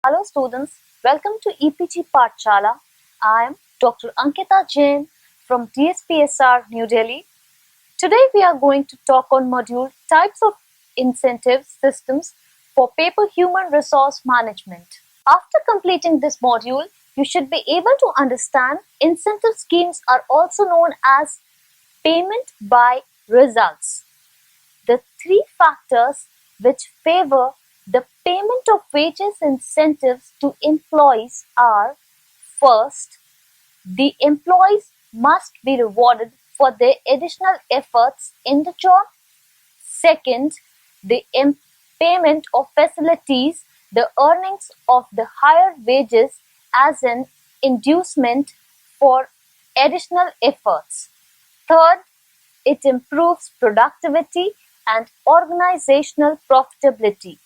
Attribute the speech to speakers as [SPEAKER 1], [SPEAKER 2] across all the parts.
[SPEAKER 1] Hello students, welcome to EPG Pathshala. I am Dr. Ankita Jain from DSPSR New Delhi. Today we are going to talk on module types of incentive systems for paper human resource management. After completing this module, you should be able to understand incentive schemes are also known as payment by results. The three factors which favor the payment of wages incentives to employees are: first, the employees must be rewarded for their additional efforts in the job. Second, the payment of facilities, the earnings of the higher wages as an inducement for additional efforts. Third, it improves productivity and organizational profitability.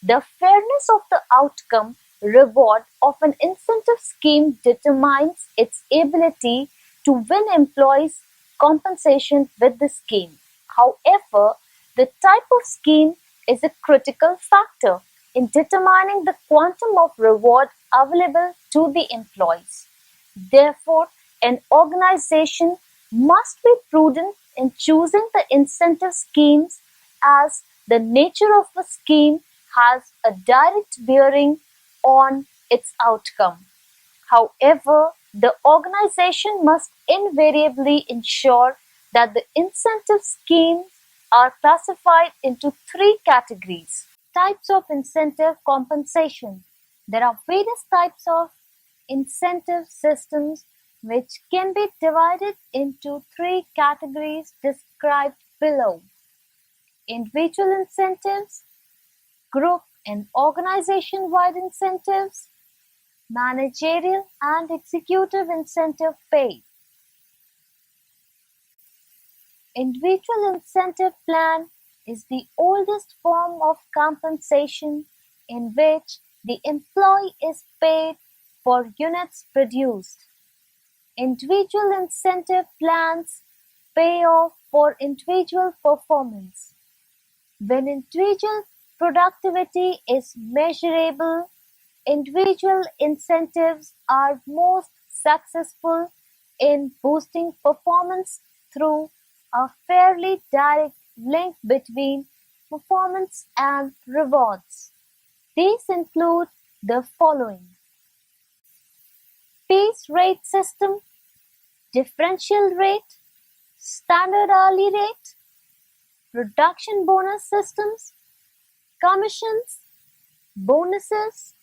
[SPEAKER 1] The fairness of the outcome reward of an incentive scheme determines its ability to win employees' compensation with the scheme. However, the type of scheme is a critical factor in determining the quantum of reward available to the employees. Therefore, an organization must be prudent in choosing the incentive schemes, as the nature of a scheme has a direct bearing on its outcome. However, the organization must invariably ensure that the incentive schemes are classified into three categories. Types of incentive compensation. There are various types of incentive systems which can be divided into three categories described below: individual incentives, group and organization-wide incentives, managerial and executive incentive pay. Individual incentive plan is the oldest form of compensation in which the employee is paid for units produced. Individual incentive plans pay off for individual performance. When individual productivity is measurable, individual incentives are most successful in boosting performance through a fairly direct link between performance and rewards. These include the following: piece rate system, differential rate, standard hourly rate, production bonus systems, commissions, bonuses,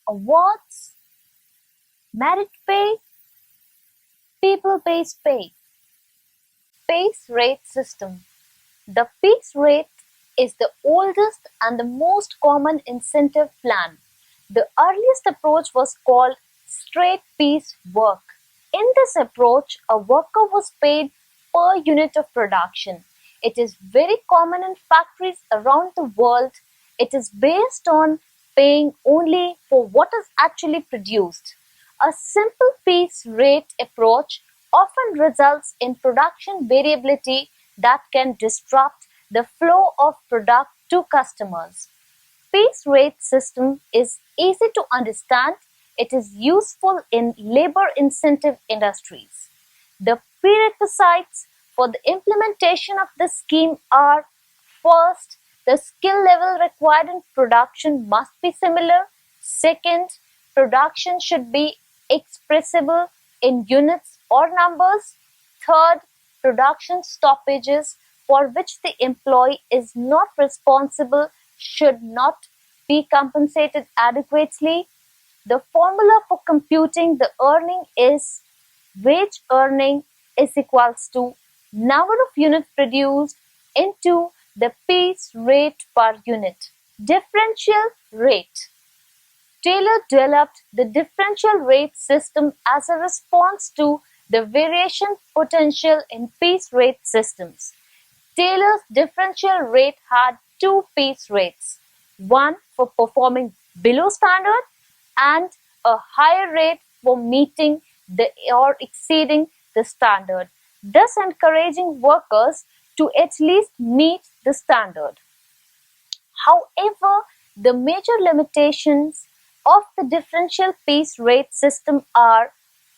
[SPEAKER 1] awards, merit pay, people-based pay. Piece rate system. The piece rate is the oldest and the most common incentive plan. The earliest approach was called straight piece work. In this approach, a worker was paid per unit of production. It is very common in factories around the world. It is based on paying only for what is actually produced. A simple piece rate approach often results in production variability that can disrupt the flow of product to customers. Piece rate system is easy to understand. It is useful in labor incentive industries. The prerequisites for the implementation of this scheme are: first, the skill level required in production must be similar. Second, production should be expressible in units or numbers. Third, production stoppages for which the employee is not responsible should not be compensated adequately. The formula for computing the earning is: wage earning is equals to number of units produced into the piece rate per unit. Differential rate. Taylor developed the differential rate system as a response to the variation potential in piece rate systems. Taylor's differential rate had two piece rates, one for performing below standard and a higher rate for meeting or exceeding the standard, thus encouraging workers to at least meet the standard. However, the major limitations of the differential piece rate system are: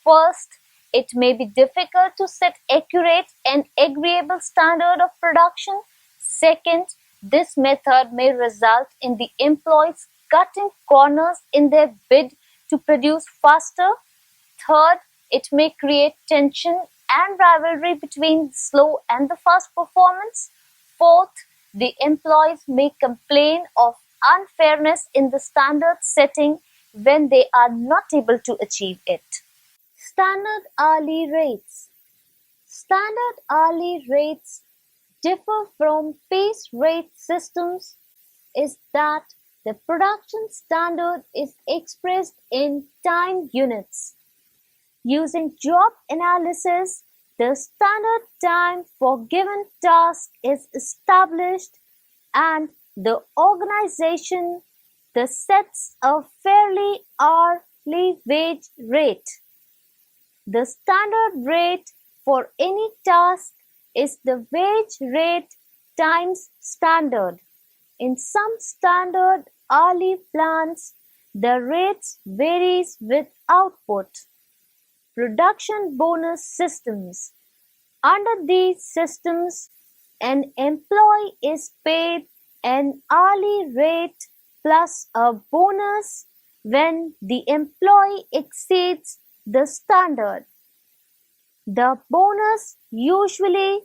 [SPEAKER 1] first, it may be difficult to set accurate and agreeable standard of production. Second, this method may result in the employees cutting corners in their bid to produce faster. Third, it may create tension and rivalry between slow and the fast performance. Fourth, the employees may complain of unfairness in the standard setting when they are not able to achieve it. Standard hourly rates. Standard hourly rates differ from piece rate systems is that the production standard is expressed in time units. Using job analysis, the standard time for given task is established and the organization sets a fairly hourly wage rate. The standard rate for any task is the wage rate times standard. In some standard hourly plans, the rates varies with output. Production bonus systems. Under these systems, an employee is paid an hourly rate plus a bonus when the employee exceeds the standard. The bonus usually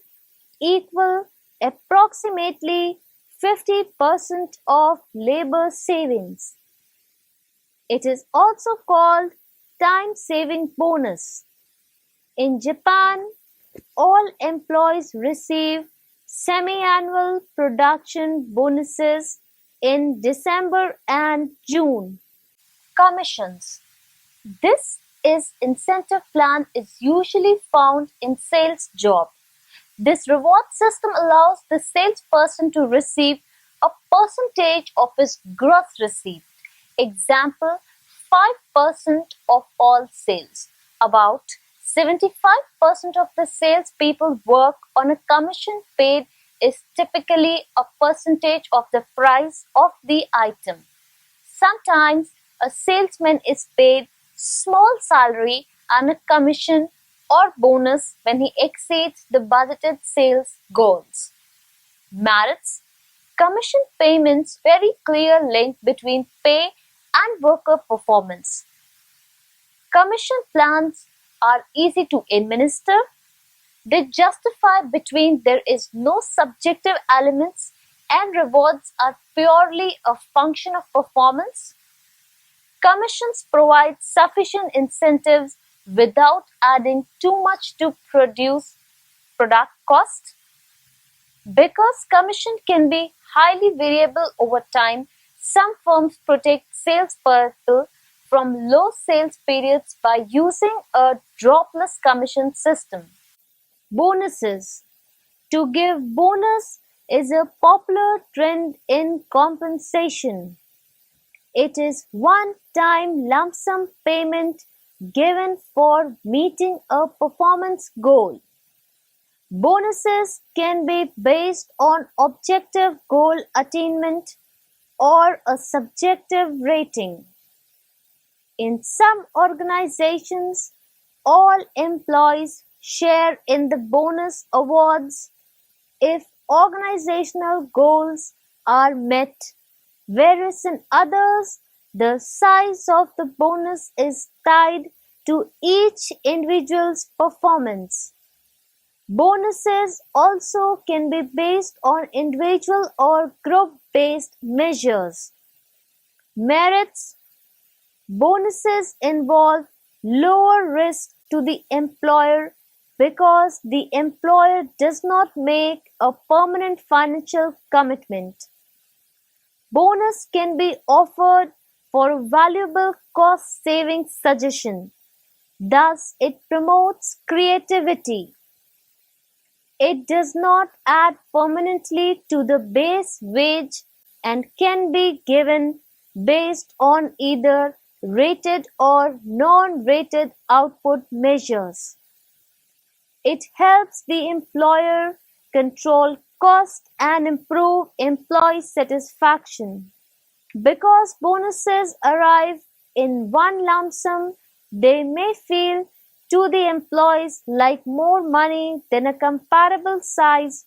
[SPEAKER 1] equal approximately 50% of labor savings. It is also called time saving bonus. In Japan, all employees receive semi-annual production bonuses in December and June. Commissions. This incentive plan is usually found in sales job. This reward system allows the salesperson to receive a percentage of his gross receipt. Example, 5% of all sales. About 75% of the salespeople work on a commission paid is typically a percentage of the price of the item. Sometimes a salesman is paid small salary and a commission or bonus when he exceeds the budgeted sales goals. Merits. Commission payments very clear link between pay and worker performance. Commission plans are easy to administer. They justify between there is no subjective elements and rewards are purely a function of performance. Commissions provide sufficient incentives without adding too much to product cost. Because commission can be highly variable over time, some firms protect salespeople from low sales periods by using a dropless commission system. Bonuses. To give bonus is a popular trend in compensation. It is one-time lump sum payment given for meeting a performance goal. Bonuses can be based on objective goal attainment or a subjective rating. In some organizations, all employees share in the bonus awards if organizational goals are met, whereas in others, the size of the bonus is tied to each individual's performance. Bonuses also can be based on individual or group-based measures. Merits. Bonuses involve lower risk to the employer because the employer does not make a permanent financial commitment. Bonus can be offered for a valuable cost-saving suggestion. Thus, it promotes creativity. It does not add permanently to the base wage and can be given based on either rated or non-rated output measures. It helps the employer control cost and improve employee satisfaction. Because bonuses arrive in one lump sum, they may feel to the employees like more money than a comparable size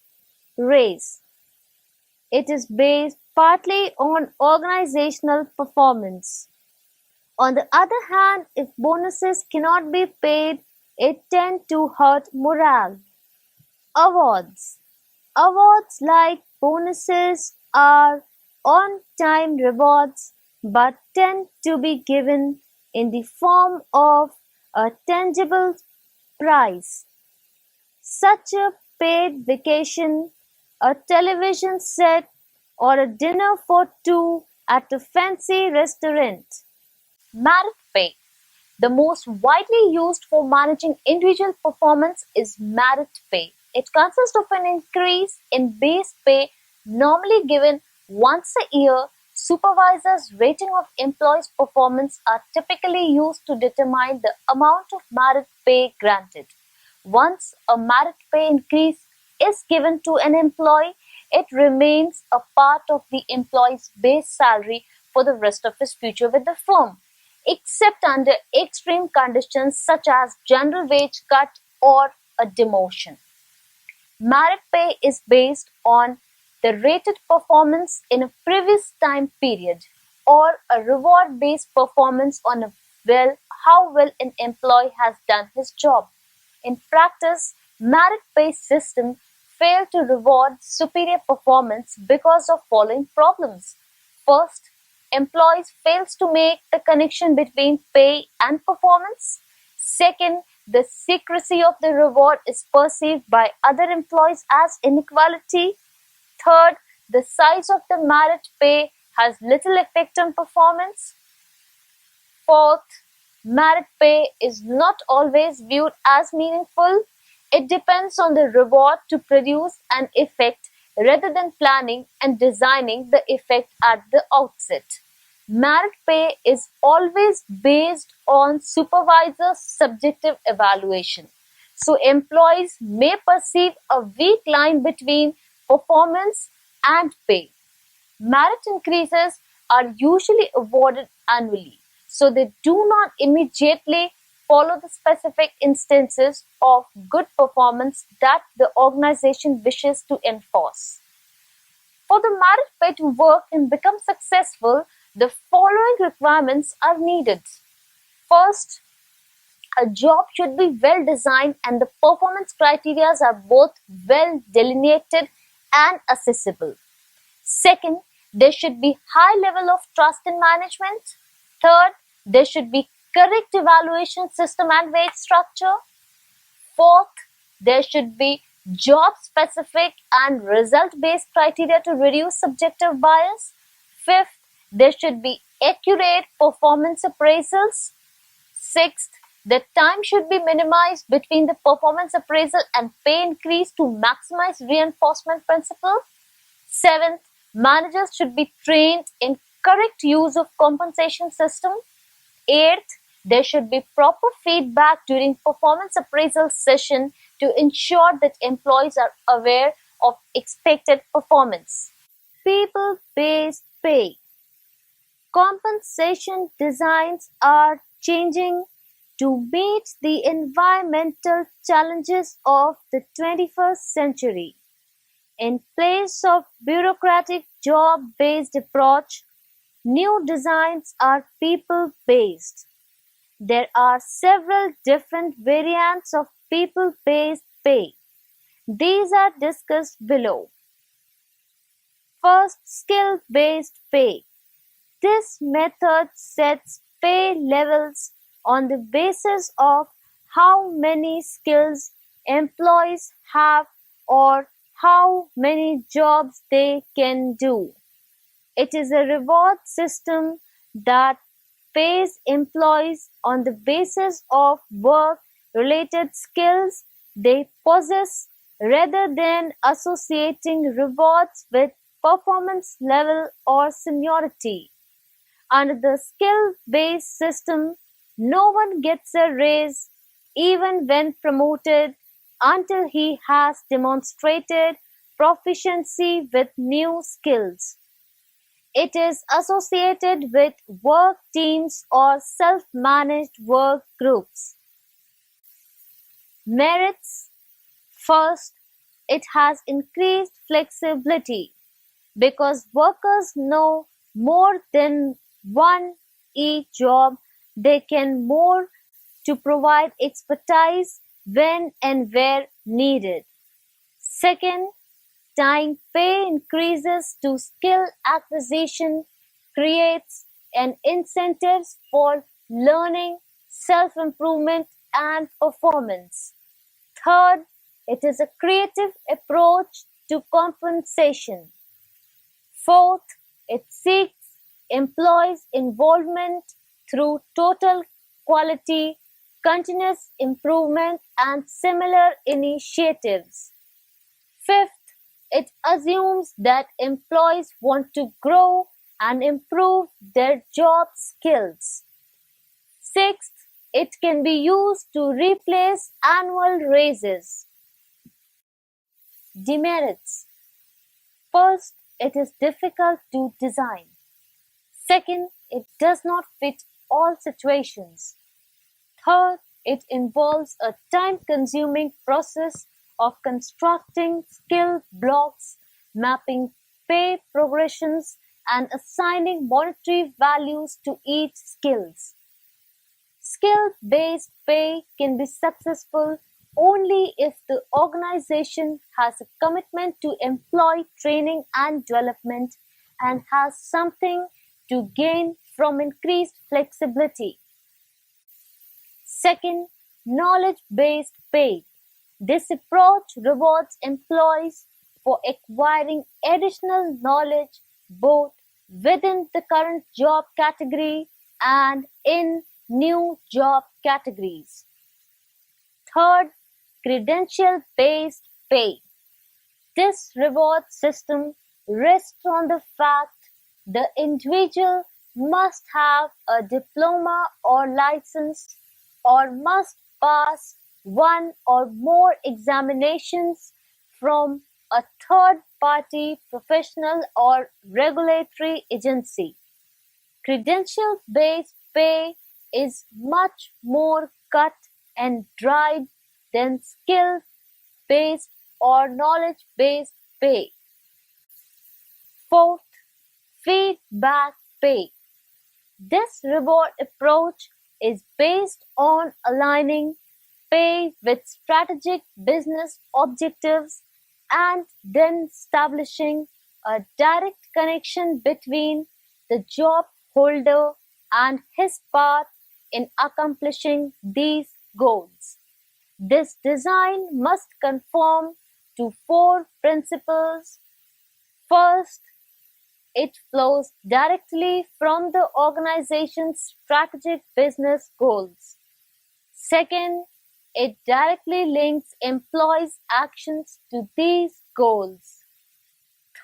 [SPEAKER 1] raise. It is based partly on organizational performance. On the other hand, if bonuses cannot be paid, it tends to hurt morale. Awards. Awards like bonuses are on-time rewards but tend to be given in the form of a tangible prize, such a paid vacation, a television set, or a dinner for two at a fancy restaurant. Merit pay. The most widely used for managing individual performance is merit pay. It consists of an increase in base pay normally given once a year. Supervisors' rating of employees' performance are typically used to determine the amount of merit pay granted. Once a merit pay increase is given to an employee, it remains a part of the employee's base salary for the rest of his future with the firm, except under extreme conditions such as general wage cut or a demotion. Merit pay is based on the rated performance in a previous time period or a reward-based performance on how well an employee has done his job. In practice, merit pay system fail to reward superior performance because of following problems. First, employees fails to make the connection between pay and performance. Second, the secrecy of the reward is perceived by other employees as inequality. Third, the size of the merit pay has little effect on performance. Fourth, merit pay is not always viewed as meaningful. It depends on the reward to produce an effect rather than planning and designing the effect at the outset. Merit pay is always based on supervisor's subjective evaluation. So employees may perceive a weak line between performance and pay. Merit increases are usually awarded annually, so they do not immediately follow the specific instances of good performance that the organization wishes to enforce. For the merit pay to work and become successful, the following requirements are needed. First, a job should be well designed and the performance criteria are both well delineated and accessible. Second, there should be high level of trust in management. Third, there should be correct evaluation system and wage structure. Fourth, there should be job-specific and result-based criteria to reduce subjective bias. Fifth, there should be accurate performance appraisals. Sixth, the time should be minimized between the performance appraisal and pay increase to maximize reinforcement principle. Seventh, managers should be trained in correct use of compensation system. Eighth, there should be proper feedback during performance appraisal session to ensure that employees are aware of expected performance. People-based pay. Compensation designs are changing to meet the environmental challenges of the 21st century. In place of bureaucratic job-based approach, new designs are people-based. There are several different variants of people-based pay. These are discussed below. First, skill-based pay. This method sets pay levels on the basis of how many skills employees have or how many jobs they can do. It is a reward system that pays employees on the basis of work-related skills they possess rather than associating rewards with performance level or seniority. Under the skill-based system, no one gets a raise even when promoted until he has demonstrated proficiency with new skills. It is associated with work teams or self-managed work groups. Merits: first, it has increased flexibility because workers know more than one each job they can more to provide expertise when and where needed. Second, tying pay increases to skill acquisition creates an incentive for learning, self-improvement and performance. Third, it is a creative approach to compensation. Fourth, it seeks employees' involvement through total quality, continuous improvement and similar initiatives. Fifth, it assumes that employees want to grow and improve their job skills. Sixth, it can be used to replace annual raises. Demerits: first, it is difficult to design. Second, it does not fit all situations. Third, it involves a time-consuming process of constructing skill blocks, mapping pay progressions, and assigning monetary values to each skills. Skill-based pay can be successful only if the organization has a commitment to employee training and development and has something to gain from increased flexibility. Second, knowledge-based pay. This approach rewards employees for acquiring additional knowledge both within the current job category and in new job categories. Third, credential-based pay. This reward system rests on the fact the individual must have a diploma or license or must pass one or more examinations from a third-party professional or regulatory agency. Credential-based pay is much more cut and dried than skill-based or knowledge-based pay. Fourth, feedback pay. This reward approach is based on aligning pay with strategic business objectives and then establishing a direct connection between the job holder and his path in accomplishing these goals. This design must conform to four principles. First, it flows directly from the organization's strategic business goals. Second, it directly links employees' actions to these goals.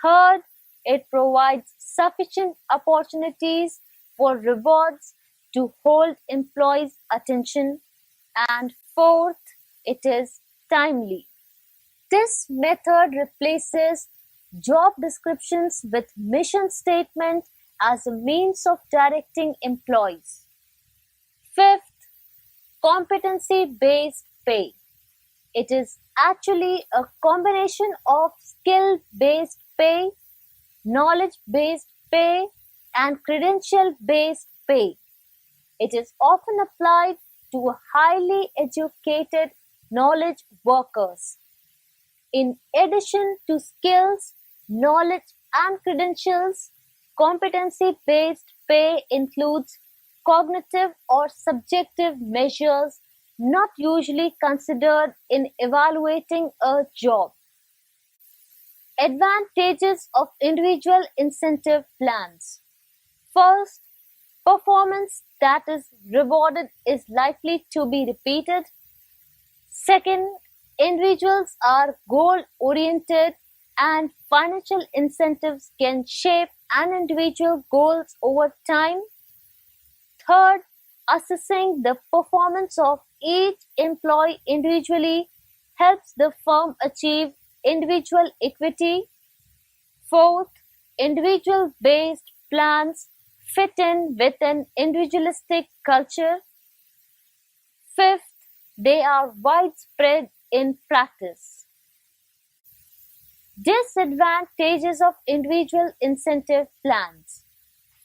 [SPEAKER 1] Third, it provides sufficient opportunities for rewards to hold employees' attention. And fourth, it is timely. This method replaces job descriptions with mission statement as a means of directing employees. Fifth, competency-based pay. It is actually a combination of skill-based pay, knowledge-based pay, and credential-based pay. It is often applied to highly educated knowledge workers. In addition to skills, knowledge, and credentials, competency-based pay includes cognitive or subjective measures not usually considered in evaluating a job. Advantages of individual incentive plans. First, performance that is rewarded is likely to be repeated. Second, individuals are goal-oriented and financial incentives can shape an individual's goals over time. Third, assessing the performance of each employee individually helps the firm achieve individual equity. Fourth, individual-based plans fit in with an individualistic culture. Fifth, they are widespread in practice. Disadvantages of individual incentive plans.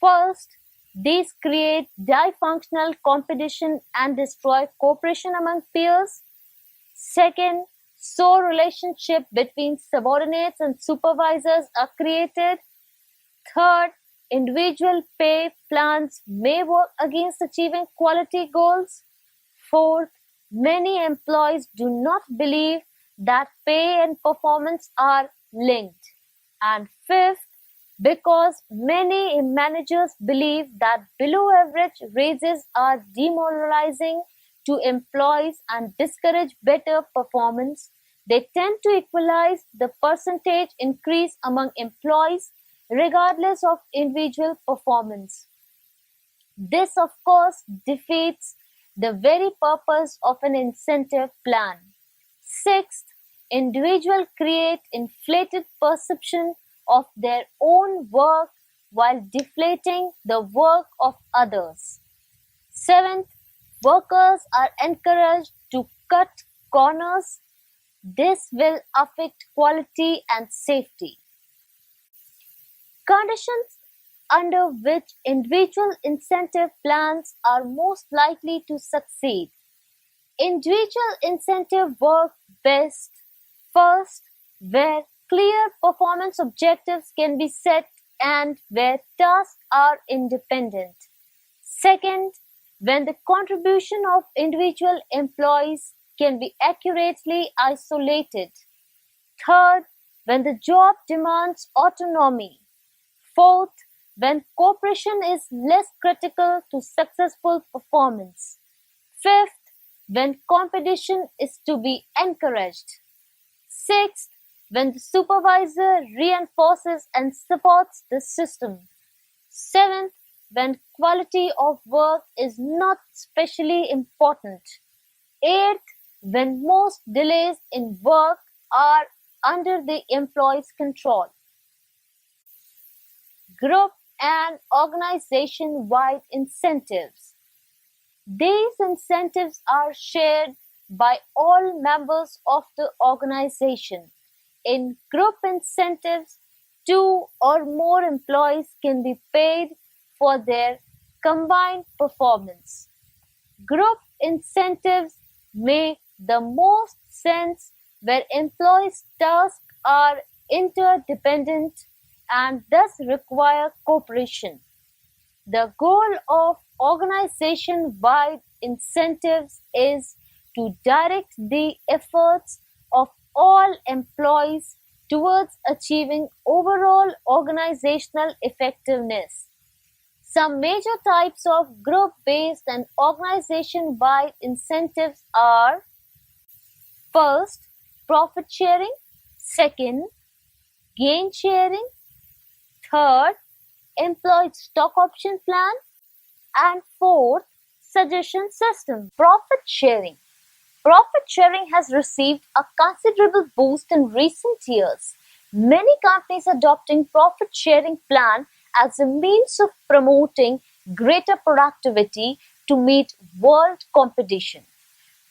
[SPEAKER 1] First, these create dysfunctional competition and destroy cooperation among peers. Second, so relationship between subordinates and supervisors are created. Third, individual pay plans may work against achieving quality goals. Fourth, many employees do not believe that pay and performance are linked. And fifth, because many managers believe that below average raises are demoralizing to employees and discourage better performance, they tend to equalize the percentage increase among employees regardless of individual performance. This, of course, defeats the very purpose of an incentive plan. Sixth, individuals create inflated perception of their own work while deflating the work of others. Seventh, workers are encouraged to cut corners. This will affect quality and safety. Conditions under which individual incentive plans are most likely to succeed. Individual incentive work best first where clear performance objectives can be set and where tasks are independent. Second, when the contribution of individual employees can be accurately isolated. Third, when the job demands autonomy. Fourth, when cooperation is less critical to successful performance. Fifth, when competition is to be encouraged. Sixth, when the supervisor reinforces and supports the system. Seventh, when quality of work is not specially important. Eighth, when most delays in work are under the employee's control. Group and organization-wide incentives. These incentives are shared by all members of the organization. In group incentives, two or more employees can be paid for their combined performance. Group incentives make the most sense where employees' tasks are interdependent and thus require cooperation. The goal of organization-wide incentives is to direct the efforts of all employees towards achieving overall organizational effectiveness. Some major types of group-based and organization-wide incentives are: first, profit sharing; second, gain sharing; third, employee stock option plan; and fourth, suggestion system. Profit sharing. Profit sharing has received a considerable boost in recent years. Many companies adopting profit sharing plan as a means of promoting greater productivity to meet world competition.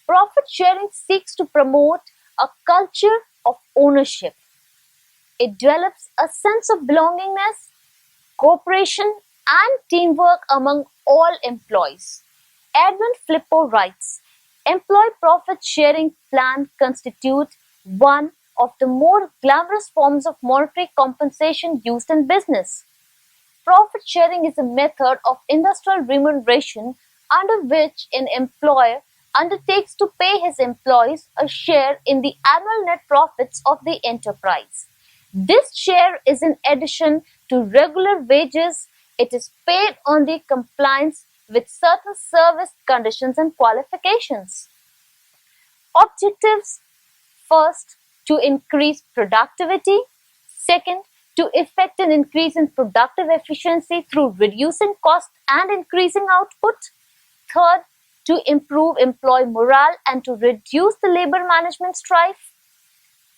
[SPEAKER 1] Profit sharing seeks to promote a culture of ownership. It develops a sense of belongingness, cooperation, and teamwork among all employees. Edwin Flippo writes, employee profit sharing plan constitute one of the more glamorous forms of monetary compensation used in business. Profit sharing is a method of industrial remuneration under which an employer undertakes to pay his employees a share in the annual net profits of the enterprise. This share is in addition to regular wages. It is paid on the compliance with certain service conditions and qualifications. Objectives: first, to increase productivity; second, to effect an increase in productive efficiency through reducing cost and increasing output; third, to improve employee morale and to reduce the labor management strife;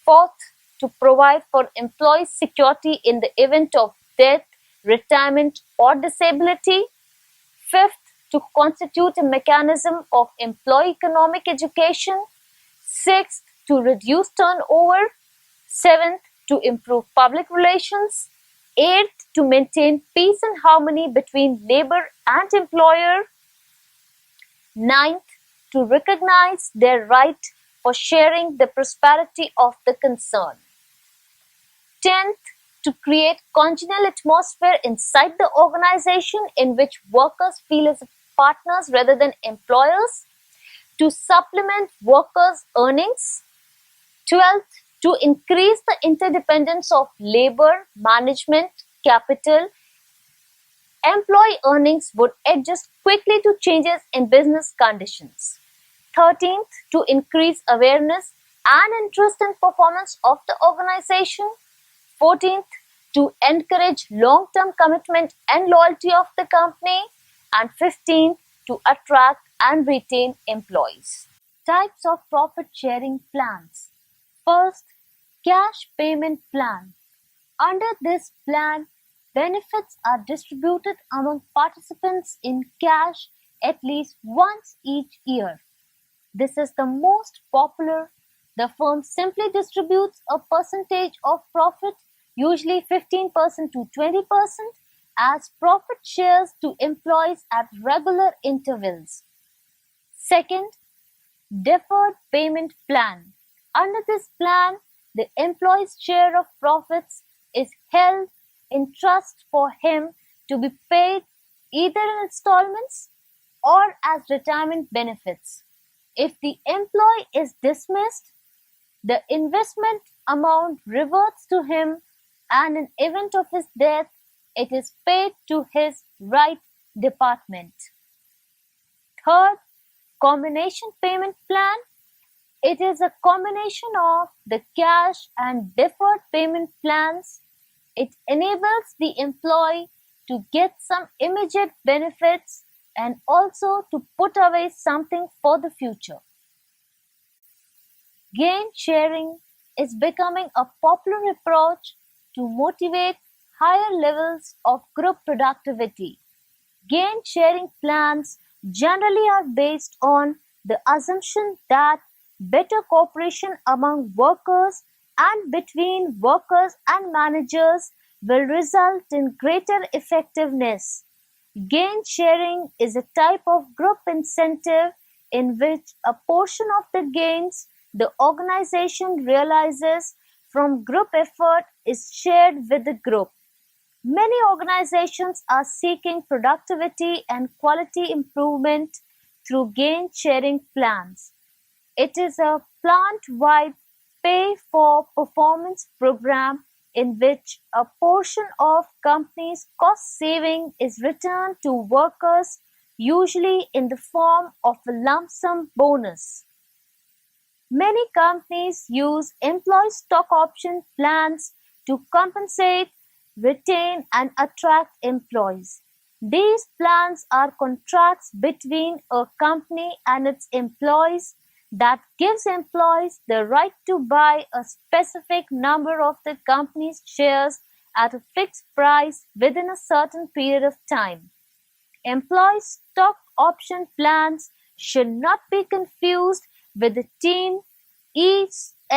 [SPEAKER 1] fourth, to provide for employee security in the event of death, retirement, or disability. Fifth, to constitute a mechanism of employee economic education. Sixth, to reduce turnover. Seventh, to improve public relations. Eighth, to maintain peace and harmony between labor and employer. Ninth, to recognize their right for sharing the prosperity of the concern. 10th, to create congenial atmosphere inside the organization in which workers feel as partners rather than employers, to supplement workers' earnings. 12th, to increase the interdependence of labor, management, capital. Employee earnings would adjust quickly to changes in business conditions. 13th, to increase awareness and interest in performance of the organization. 14th, to encourage long-term commitment and loyalty of the company. And 15th, to attract and retain employees. Types of profit sharing plans. First, cash payment plan. Under this plan, benefits are distributed among participants in cash at least once each year. This is the most popular. The firm simply distributes a percentage of profit, usually 15% to 20%, as profit shares to employees at regular intervals. Second, deferred payment plan. Under this plan, the employee's share of profits is held in trust for him to be paid either in installments or as retirement benefits. If the employee is dismissed, the investment amount reverts to him, and in event of his death, it is paid to his right department. Third, combination payment plan. It is a combination of the cash and deferred payment plans. It enables the employee to get some immediate benefits and also to put away something for the future. Gain sharing is becoming a popular approach to motivate higher levels of group productivity. Gain sharing plans generally are based on the assumption that better cooperation among workers and between workers and managers will result in greater effectiveness. Gain sharing is a type of group incentive in which a portion of the gains the organization realizes from group effort is shared with the group. Many organizations are seeking productivity and quality improvement through gain sharing plans. It is a plant-wide pay-for-performance program in which a portion of company's cost saving is returned to workers, usually in the form of a lump sum bonus. Many companies use employee stock option plans to compensate, retain, and attract employees. These plans are contracts between a company and its employees that gives employees the right to buy a specific number of the company's shares at a fixed price within a certain period of time. Employee stock option plans should not be confused with the team ESOPs,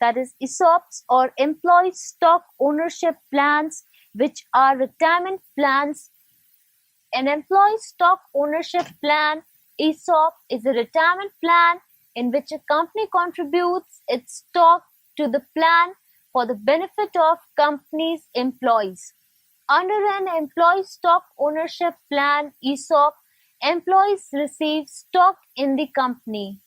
[SPEAKER 1] that is ESOPs or employee stock ownership plans, which are retirement plans. An employee stock ownership plan (ESOP) is a retirement plan in which a company contributes its stock to the plan for the benefit of company's employees. Under an employee stock ownership plan (ESOP), employees receive stock in the company.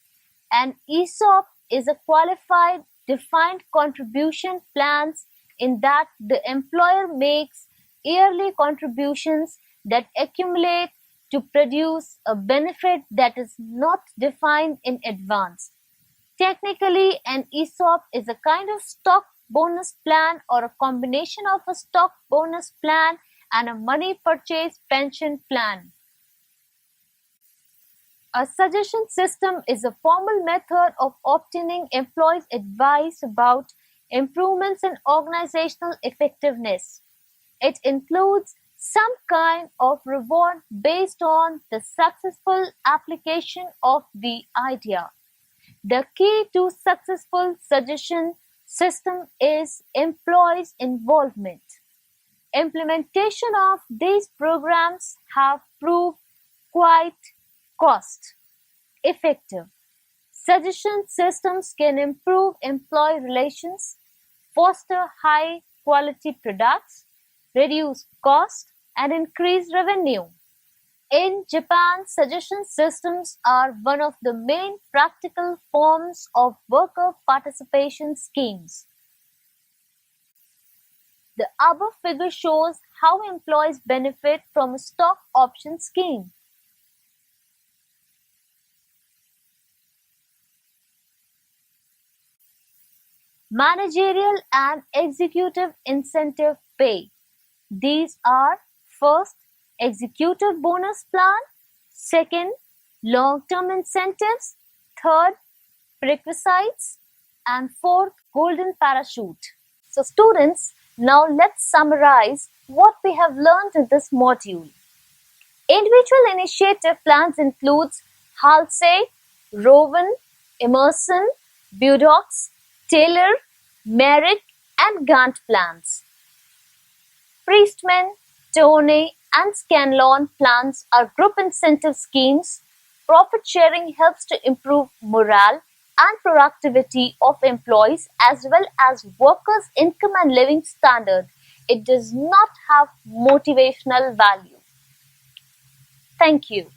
[SPEAKER 1] An ESOP is a qualified defined contribution plans in that the employer makes yearly contributions that accumulate to produce a benefit that is not defined in advance. Technically, an ESOP is a kind of stock bonus plan or a combination of a stock bonus plan and a money purchase pension plan. A suggestion system is a formal method of obtaining employees' advice about improvements in organizational effectiveness. It includes some kind of reward based on the successful application of the idea. The key to successful suggestion system is employees' involvement. Implementation of these programs have proved quite cost effective. Suggestion systems can improve employee relations, foster high quality products, reduce cost, and increase revenue. In Japan, suggestion systems are one of the main practical forms of worker participation schemes. The above figure shows how employees benefit from a stock option scheme. Managerial and executive incentive pay. These are: first, executive bonus plan; second, long-term incentives; third, prerequisites; and fourth, golden parachute. So students, now let's summarize what we have learned in this module. Individual initiative plans includes Halsey, Rowan, Emerson, Budox, Taylor, Merrick, and Gantt plans. Priestman, Toney, and Scanlon plans are group incentive schemes. Profit sharing helps to improve morale and productivity of employees as well as workers' income and living standard. It does not have motivational value. Thank you.